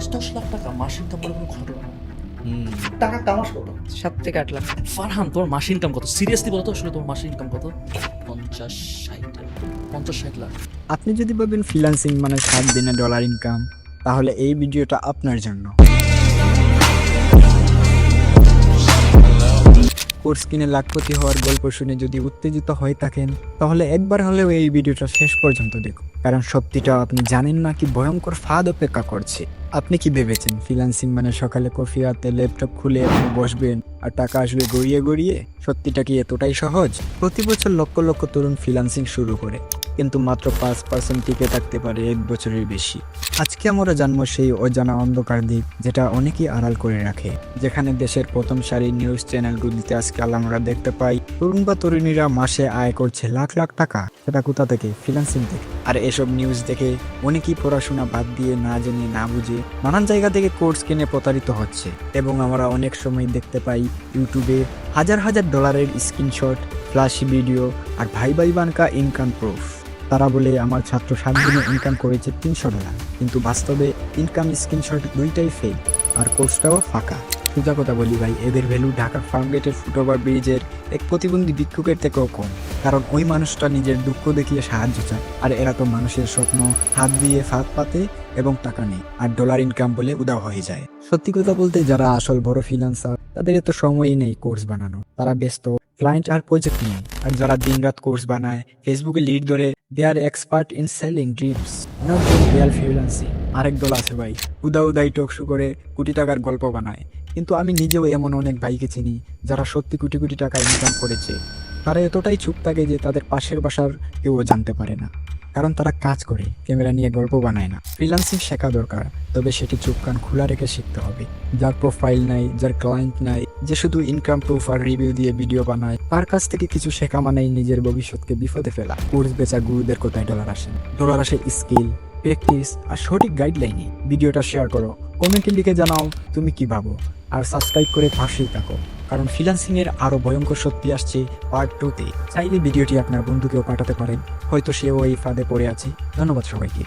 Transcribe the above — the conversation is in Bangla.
5-10 লাখ টাকা মাস ইনকাম বলে কোনো ঘটনা না। টাকা কামাস কত? 7 থেকে 8 লাখ। ফারহান, তোমার মাসে ইনকাম কত? সিরিয়াসলি বলো তো, আসলে তোমার মাসে ইনকাম কত? 50-60 লাখ। আপনি যদি ভাবেন ফ্রিল্যান্সিং মানে 7 দিনে ডলার ইনকাম, তাহলে এই ভিডিওটা আপনার জন্য। কোর্স কিনে লাখপতি হওয়ার গল্প শুনে যদি উত্তেজিত হয়ে থাকেন, তাহলে একবার হলেও এই ভিডিওটা শেষ পর্যন্ত দেখুন, কারণ সত্যিটা আপনি জানেন না কি ভয়ঙ্কর ফাঁদ অপেক্ষা করছে। আপনি কি ভেবেছেন ফ্রিল্যান্সিং মানে সকালে কফি হাতে ল্যাপটপ খুলে আপনি বসবেন আর টাকা আসবে গড়িয়ে গড়িয়ে? সত্যিটা কি এতটাই সহজ? প্রতি বছর লক্ষ লক্ষ তরুণ ফ্রিল্যান্সিং শুরু করে, কিন্তু মাত্র 5% টিকে থাকতে পারে 1 বছরের বেশি। আজকে আমরা জানবো সেই অজানা অন্ধকার দিক যেটা অনেকেই আড়াল করে রাখে, যেখানে দেশের প্রথম সারির নিউজ চ্যানেলগুলিতে আজকাল আমরা দেখতে পাই তরুণ বা তরুণীরা মাসে আয় করছে লাখ লাখ টাকা। সেটা কোথা থেকে? ফ্রিল্যান্সিং থেকে। আর এসব নিউজ দেখে অনেকেই পড়াশোনা বাদ দিয়ে না জেনে না বুঝে নানান জায়গা থেকে কোর্স কিনে প্রতারিত হচ্ছে। এবং আমরা অনেক সময় দেখতে পাই ইউটিউবে হাজার হাজার ডলারের স্ক্রিনশট, ফ্ল্যাশি ভিডিও আর ভাই ভাই বানকা ইনকাম প্রুফ। তারা বলে আমার ছাত্র 7 দিনে ইনকাম করেছে $300, কিন্তু বাস্তবে ইনকাম স্ক্রিনশট দুইটাই ফেক আর কোর্সটাও ফাঁকা। সোজা কথা বলি ভাই, এদের ভ্যালু ঢাকার ফার্মগেটের ফুটওভার ব্রিজের এক প্রতিবন্ধী ভিক্ষুকের থেকেও কম, কারণ ওই মানুষটা নিজের দুঃখ দেখিয়ে সাহায্য চায়, আর এরা তো মানুষের স্বপ্ন হাত দিয়ে ফাঁদ পাতে এবং টাকা নেই আর ডলার ইনকাম বলে উদাও হয়ে যায়। সত্যি কথা বলতে যারা আসল বড় ফ্রিল্যান্সার, তাদের এত সময়ই নেই কোর্স বানানো, তারা ব্যস্ত ক্লায়েন্ট আর প্রজেক্ট নিয়ে। আর যারা দিনরাত কোর্স বানায়, ফেসবুকে লিড ধরে, they are expert in selling dreams, not real freelancing. আরেক দল আছে ভাই, উদাই টক শো করে কোটি টাকার গল্প বানায়, কিন্তু আমি নিজেও এমন অনেক ভাইকে চিনি যারা সত্যি কোটি কোটি টাকা ইনকাম করেছে। তারা এতটাই চুপ থাকে যে তাদের পাশের বাসার কেউ জানতে পারে না, কারণ তারা কাজ করে, ক্যামেরা নিয়ে গল্প বানায় না। ফ্রিল্যান্সিং শেখা দরকার, তবে সেটি চোখ কান খোলা রেখে শিখতে হবে। যার প্রোফাইল নাই, যার ক্লায়েন্ট নাই, যে শুধু ইনকাম প্রুফ আর রিভিউ দিয়ে ভিডিও বানায়, তার কাছ থেকে কিছু শেখা মানেই নিজের ভবিষ্যৎকে বিপদে ফেলা। কোর্স বেচা গুরুদের কোথায় ডলার আসে? ডলার আসে স্কিল, প্র্যাকটিস আর সঠিক গাইডলাইনে। ভিডিওটা শেয়ার করো, কমেন্টে লিখে জানাও তুমি কি ভাবো, আর সাবস্ক্রাইব করে পাশেই থাকো, কারণ ফ্রিল্যান্সিং এর আরো ভয়ঙ্কর সত্যি আসছে পার্ট 2-তে। চাইলে ভিডিওটি আপনার বন্ধুকেও পাঠাতে পারেন, হয়তো সেও এই ফাঁদে পড়ে আছে। ধন্যবাদ সবাইকে।